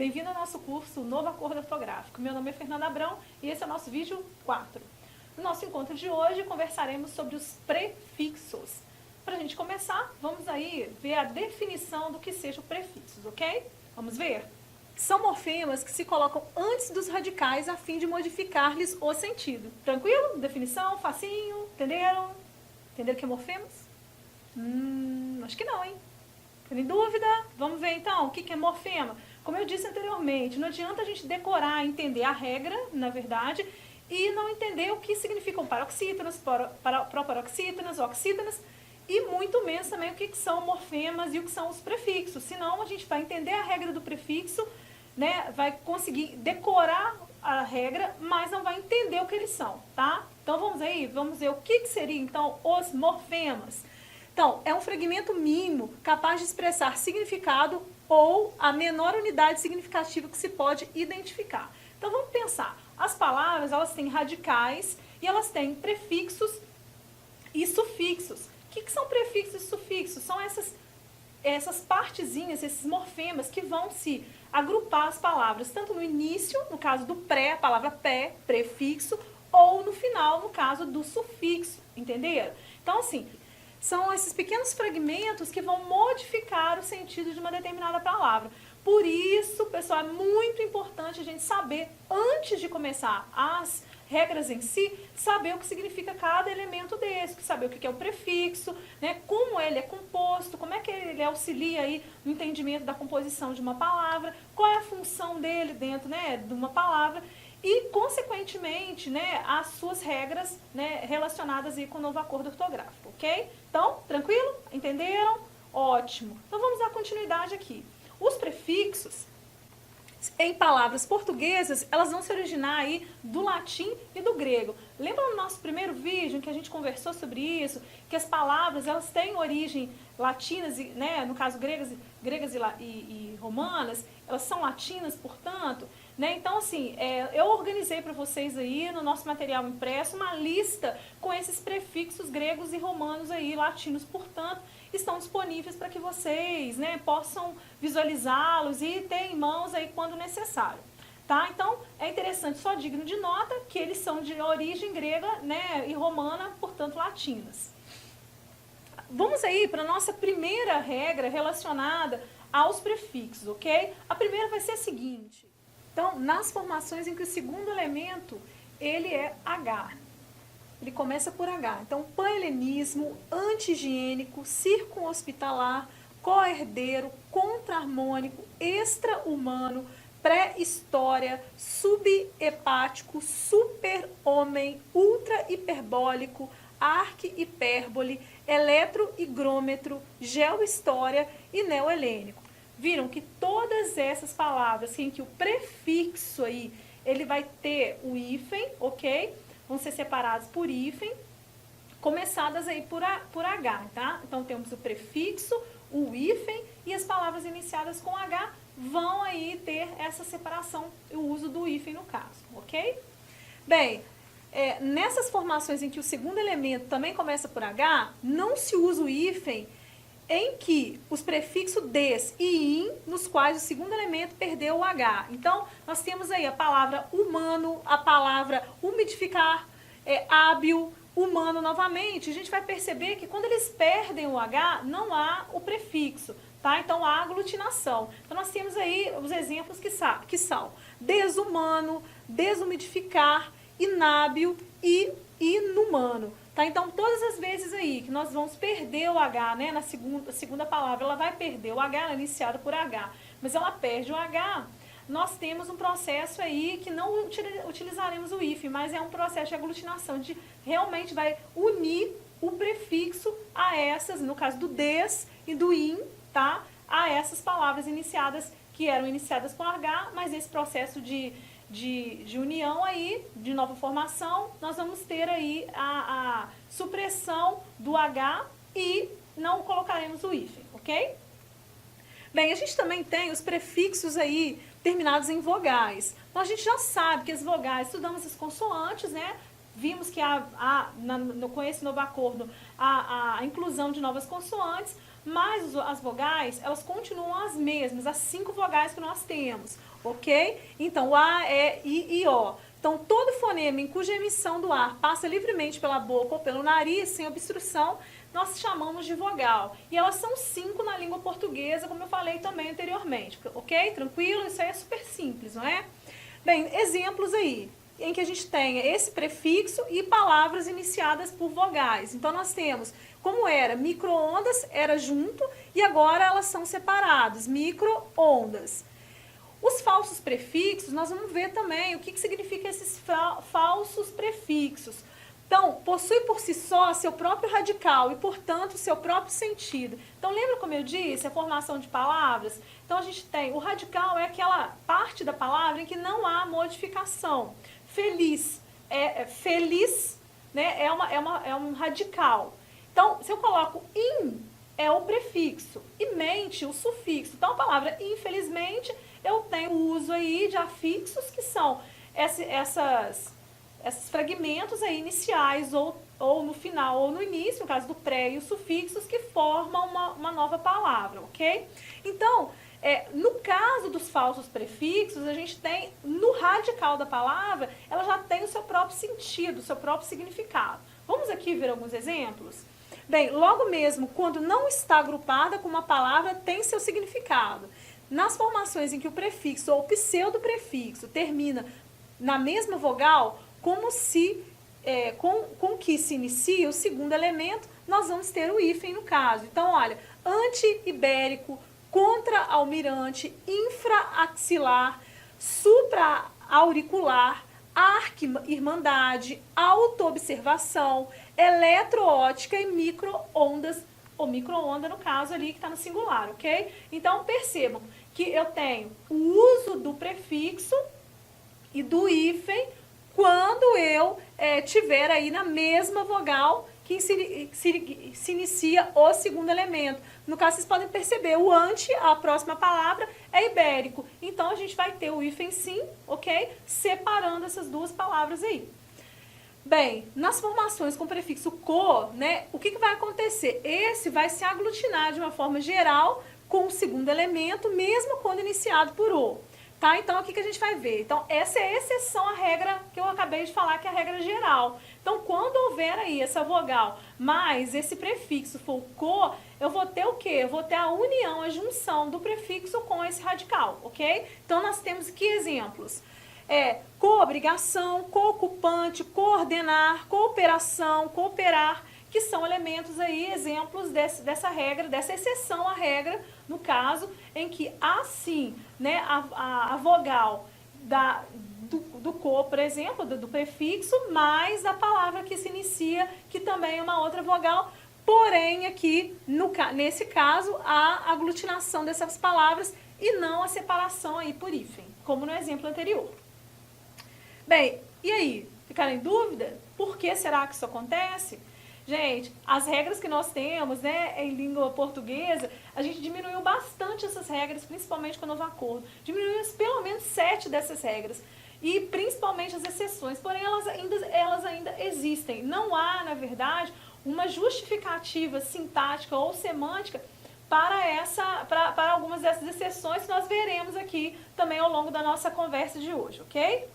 Bem-vindo ao nosso curso Novo Acordo Ortográfico. Meu nome é Fernanda Abrão e esse é o nosso vídeo 4. No nosso encontro de hoje, conversaremos sobre os prefixos. Para a gente começar, vamos aí ver a definição do que sejam prefixos, ok? Vamos ver? São morfemas que se colocam antes dos radicais a fim de modificar-lhes o sentido. Tranquilo? Definição, facinho, entenderam? Entenderam o que é morfemas? Acho que não, hein? Tem dúvida? Vamos ver então o que é morfema. Como eu disse anteriormente, não adianta a gente decorar, entender a regra, na verdade, e não entender o que significam paroxítonas, proparoxítonas, oxítonas, e muito menos também o que são morfemas e o que são os prefixos. Senão a gente vai entender a regra do prefixo, né? Vai conseguir decorar a regra, mas não vai entender o que eles são, tá? Então vamos aí, vamos ver o que seria então os morfemas. Então, é um fragmento mínimo capaz de expressar significado ou a menor unidade significativa que se pode identificar. Então, vamos pensar. As palavras, elas têm radicais e elas têm prefixos e sufixos. O que são prefixos e sufixos? São essas partezinhas, esses morfemas que vão se agrupar as palavras, tanto no início, no caso do pré, a palavra pé, prefixo, ou no final, no caso do sufixo, entenderam? Então, assim, são esses pequenos fragmentos que vão modificar o sentido de uma determinada palavra. Por isso, pessoal, é muito importante a gente saber, antes de começar as regras em si, saber o que significa cada elemento desse, saber o que é o prefixo, né, como ele é composto, como é que ele auxilia aí no entendimento da composição de uma palavra, qual é a função dele dentro, né, de uma palavra, e, consequentemente, né, as suas regras, né, relacionadas aí com o novo acordo ortográfico, ok? Então, tranquilo? Entenderam? Ótimo. Então, vamos dar continuidade aqui. Os prefixos, em palavras portuguesas, elas vão se originar aí do latim e do grego. Lembra no nosso primeiro vídeo em que a gente conversou sobre isso, que as palavras, elas têm origem latinas, né, no caso gregas e romanas, elas são latinas, portanto, né? Então, assim, eu organizei para vocês aí no nosso material impresso uma lista com esses prefixos gregos e romanos aí, latinos, portanto, estão disponíveis para que vocês, né, possam visualizá-los e ter em mãos aí quando necessário. Tá? Então, é interessante, só digno de nota, que eles são de origem grega, né, e romana, portanto, latinas. Vamos aí para a nossa primeira regra relacionada aos prefixos, ok? A primeira vai ser a seguinte. Então, nas formações em que o segundo elemento, ele é H. Ele começa por H. Então, panhelenismo, anti-higiênico, circunhospitalar, coerdeiro, contra-harmônico, extra-humano, pré-história, subhepático, super-homem, ultra-hiperbólico, arqui-hipérbole, eletro-higrômetro, geohistória e neo-helênico. Viram que todas essas palavras em que o prefixo aí, ele vai ter o hífen, ok? Vão ser separados por hífen, começadas aí por H, tá? Então, temos o prefixo, o hífen e as palavras iniciadas com H vão aí ter essa separação e o uso do hífen no caso, ok? Bem, nessas formações em que o segundo elemento também começa por H, não se usa o hífen em que os prefixos des e in, nos quais o segundo elemento perdeu o H. Então, nós temos aí a palavra humano, a palavra umidificar, hábil, humano novamente. A gente vai perceber que quando eles perdem o H, não há o prefixo, tá? Então, há aglutinação. Então, nós temos aí os exemplos que são desumano, desumidificar, inábil e inumano. Tá? Então, todas as vezes aí que nós vamos perder o H, né, na segunda palavra, ela vai perder o H, ela é iniciada por H, mas ela perde o H, nós temos um processo aí que não utilizaremos o hífen, mas é um processo de aglutinação, de realmente vai unir o prefixo a essas, no caso do des e do in, tá? A essas palavras iniciadas, que eram iniciadas com H, mas esse processo de união aí, de nova formação, nós vamos ter aí a supressão do H e não colocaremos o hífen, ok? Bem, a gente também tem os prefixos aí terminados em vogais. Então, a gente já sabe que as vogais, estudamos as consoantes, né? Vimos que com esse novo acordo, a inclusão de novas consoantes, mas as vogais, elas continuam as mesmas, as 5 vogais que nós temos, ok? Então, A, E, I e O. Então, todo fonema em cuja emissão do ar passa livremente pela boca ou pelo nariz, sem obstrução, nós chamamos de vogal. E elas são 5 na língua portuguesa, como eu falei também anteriormente, ok? Tranquilo? Isso aí é super simples, não é? Bem, exemplos aí, em que a gente tenha esse prefixo e palavras iniciadas por vogais. Então, nós temos, como era, micro-ondas era junto e agora elas são separadas, micro-ondas. Os falsos prefixos, nós vamos ver também o que significa esses falsos prefixos. Então, possui por si só seu próprio radical e, portanto, seu próprio sentido. Então, lembra como eu disse, a formação de palavras? Então, a gente tem, o radical é aquela parte da palavra em que não há modificação. Feliz, feliz, né, é um radical. Então, se eu coloco in, é o prefixo, e mente, o sufixo. Então, a palavra infelizmente, eu tenho o uso aí de afixos, que são esses fragmentos aí iniciais, ou no final, ou no início, no caso do pré e os sufixos, que formam uma nova palavra, ok? Então, no caso dos falsos prefixos, a gente tem, no radical da palavra, ela já tem o seu próprio sentido, o seu próprio significado. Vamos aqui ver alguns exemplos? Bem, logo mesmo, quando não está agrupada com uma palavra, tem seu significado. Nas formações em que o prefixo ou o pseudo-prefixo termina na mesma vogal, como se, com que se inicia o segundo elemento, nós vamos ter o hífen no caso. Então, olha, anti-ibérico, contra-almirante, infra-axilar, supra-auricular, arqui-irmandade, auto-observação, eletroótica e micro-ondas, ou micro-onda no caso ali que está no singular, ok? Então, percebam que eu tenho o uso do prefixo e do hífen quando eu tiver aí na mesma vogal que se inicia o segundo elemento. No caso, vocês podem perceber, o ante, a próxima palavra, é ibérico. Então, a gente vai ter o hífen sim, ok? Separando essas duas palavras aí. Bem, nas formações com prefixo co, né, o que vai acontecer? Esse vai se aglutinar de uma forma geral com o segundo elemento, mesmo quando iniciado por o. Tá? Então, o que a gente vai ver? Então, essa é a exceção à regra que eu acabei de falar, que é a regra geral. Então, quando houver aí essa vogal, mais esse prefixo for co, eu vou ter o quê? Eu vou ter a união, a junção do prefixo com esse radical, ok? Então, nós temos aqui exemplos. Co-obrigação, co-ocupante, coordenar, cooperação, cooperar, que são elementos aí, exemplos dessa regra, dessa exceção à regra, no caso em que assim, né, a vogal do co, por exemplo, do prefixo, mais a palavra que se inicia, que também é uma outra vogal, porém aqui, nesse caso, a aglutinação dessas palavras e não a separação aí por hífen, como no exemplo anterior. Bem, e aí? Ficaram em dúvida? Por que será que isso acontece? Gente, as regras que nós temos, né, em língua portuguesa, a gente diminuiu bastante essas regras, principalmente com o novo acordo. Diminuiu pelo menos 7 dessas regras. E principalmente as exceções, porém elas ainda existem. Não há, na verdade, uma justificativa sintática ou semântica para algumas dessas exceções que nós veremos aqui também ao longo da nossa conversa de hoje, ok?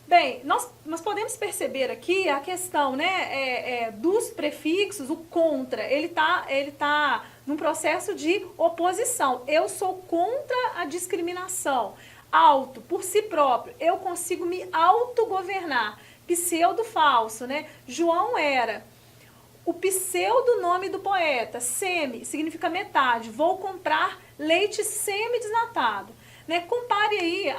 Bem, nós podemos perceber aqui a questão, né, dos prefixos, o contra, ele tá num processo de oposição. Eu sou contra a discriminação. Auto, por si próprio, eu consigo me autogovernar. Pseudo, falso, né? João era. O pseudo nome do poeta, semi, significa metade. Vou comprar leite semi-desnatado. Né? Compare aí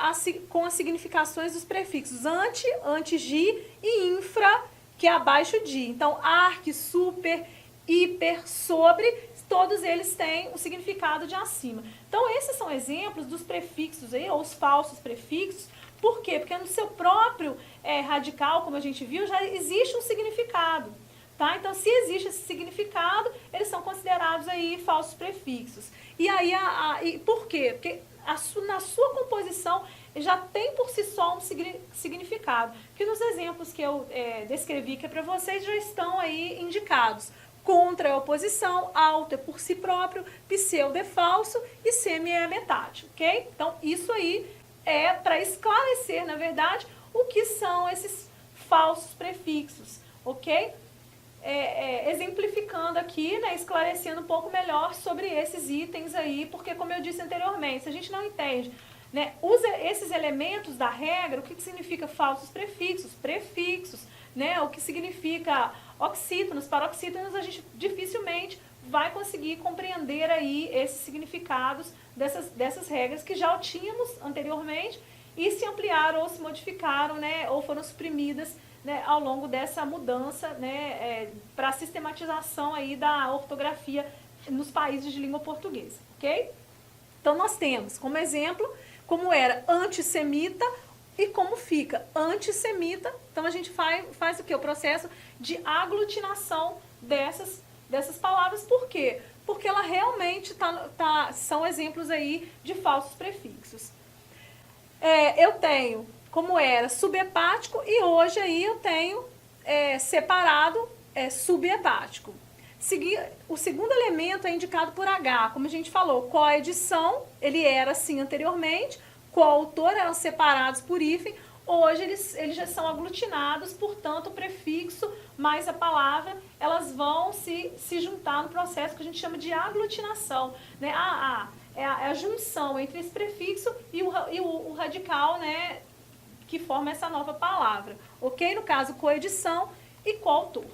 com as significações dos prefixos ante, antes de e infra, que é abaixo de. Então, arque, super, hiper, sobre, todos eles têm o significado de acima. Então, esses são exemplos dos prefixos aí, ou os falsos prefixos. Por quê? Porque no seu próprio radical, como a gente viu, já existe um significado. Tá? Então, se existe esse significado, eles são considerados aí falsos prefixos. E aí, por quê? Porque na sua composição já tem por si só um significado, que nos exemplos que eu descrevi aqui para vocês já estão aí indicados. contra é oposição, auto é por si próprio, pseudo é falso e semi é a metade, ok? Então, isso aí é para esclarecer, na verdade, o que são esses falsos prefixos, ok? Exemplificando aqui, né, esclarecendo um pouco melhor sobre esses itens aí, porque como eu disse anteriormente, se a gente não entende, né, esses elementos da regra, o que significa falsos prefixos, prefixos, né, o que significa oxítonos, paroxítonos, a gente dificilmente vai conseguir compreender aí esses significados dessas regras que já tínhamos anteriormente e se ampliaram ou se modificaram, né, ou foram suprimidas, né, ao longo dessa mudança, né, para a sistematização aí da ortografia nos países de língua portuguesa, ok? Então, nós temos como exemplo, como era antissemita e como fica antissemita. Então, a gente faz o quê? O processo de aglutinação dessas palavras. Por quê? Porque ela realmente são exemplos aí de falsos prefixos. Eu tenho como era subhepático e hoje aí eu tenho separado subhepático. O segundo elemento é indicado por H, como a gente falou, coedição, ele era assim anteriormente, coautor eram separados por hífen, hoje eles já são aglutinados, portanto o prefixo mais a palavra, elas vão se juntar no processo que a gente chama de aglutinação, né? É a junção entre esse prefixo e o radical, né, que forma essa nova palavra, ok? No caso, coedição e coautor.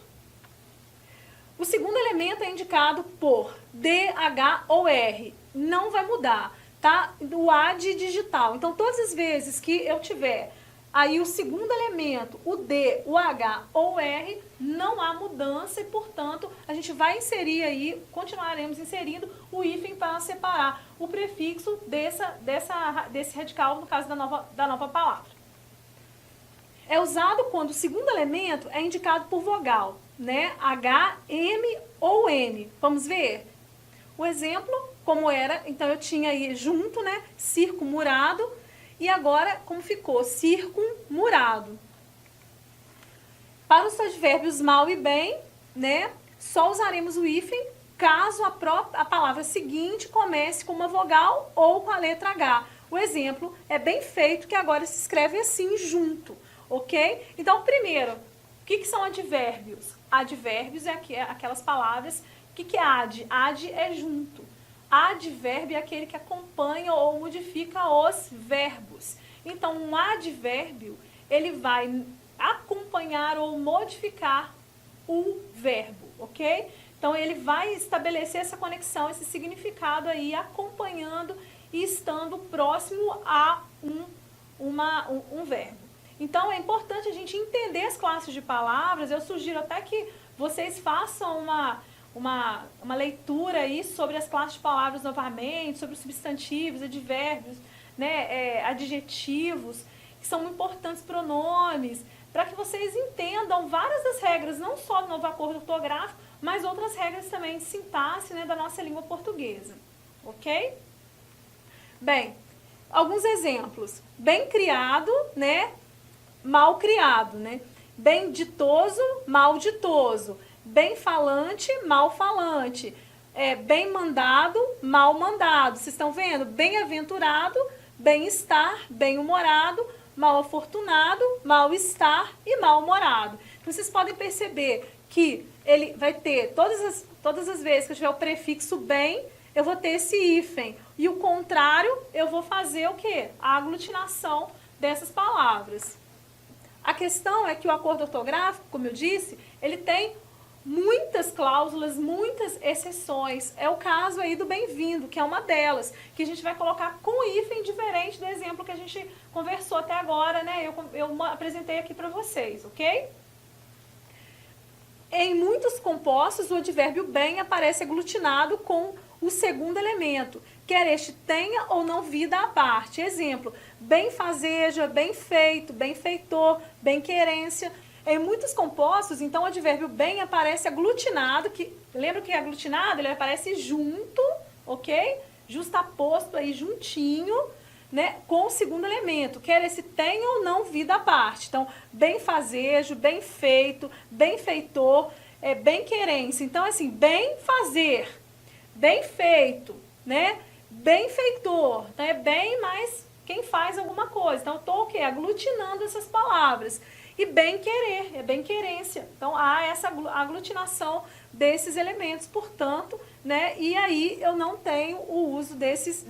O segundo elemento é indicado por D, H ou R. Não vai mudar, tá? O A de digital. Então, todas as vezes que eu tiver aí o segundo elemento, o D, o H ou o R, não há mudança e, portanto, a gente vai inserir aí, continuaremos inserindo o hífen para separar o prefixo desse radical, no caso da nova palavra. É usado quando o segundo elemento é indicado por vogal, né? H, M ou N. Vamos ver? O exemplo, como era, então eu tinha aí junto, né? Circunmurado, e agora como ficou? Circunmurado. Para os advérbios mal e bem, né? Só usaremos o hífen caso a palavra seguinte comece com uma vogal ou com a letra H. O exemplo é bem feito, que agora se escreve assim, junto. Ok? Então, primeiro, o que são advérbios? Advérbios é aquelas palavras. O que é ad? Ad é junto. Advérbio é aquele que acompanha ou modifica os verbos. Então, um advérbio, ele vai acompanhar ou modificar o verbo, ok? Então, ele vai estabelecer essa conexão, esse significado aí, acompanhando e estando próximo a um verbo. Então, é importante a gente entender as classes de palavras. Eu sugiro até que vocês façam uma leitura aí sobre as classes de palavras novamente, sobre os substantivos, advérbios, né, adjetivos, que são muito importantes, pronomes, para que vocês entendam várias das regras, não só do novo acordo ortográfico, mas outras regras também de sintaxe, né, da nossa língua portuguesa. Ok? Bem, alguns exemplos. Bem criado, né? Mal criado, né? Bem ditoso, mal ditoso. Bem falante, mal falante. Bem mandado, mal mandado. Vocês estão vendo? Bem-aventurado, bem-estar, bem-humorado, mal-afortunado, mal-estar e mal-humorado. Então, vocês podem perceber que ele vai ter, todas as vezes que eu tiver o prefixo bem, eu vou ter esse hífen. E o contrário, eu vou fazer o quê? A aglutinação dessas palavras. A questão é que o acordo ortográfico, como eu disse, ele tem muitas cláusulas, muitas exceções. É o caso aí do bem-vindo, que é uma delas, que a gente vai colocar com hífen diferente do exemplo que a gente conversou até agora, né? Eu apresentei aqui para vocês, ok? Em muitos compostos, o advérbio bem aparece aglutinado com o segundo elemento, quer este tenha ou não vida à parte. Exemplo, bem-fazeja, bem-feito, bem-feitor, bem-querência. Em muitos compostos, então, o advérbio bem aparece aglutinado, lembra que aglutinado, ele aparece junto, ok? Justaposto aí, juntinho, né, com o segundo elemento, quer esse tenha ou não vida à parte. Então, bem-fazejo, bem-feito, bem-feitor, bem-querência. Então, assim, bem fazer, bem feito, né? Benfeitor, né? Bem mais quem faz alguma coisa. Então, eu estou o quê? Aglutinando essas palavras. E bem-querer, é bem-querência. Então, há essa aglutinação desses elementos, portanto, né? E aí eu não tenho o uso desses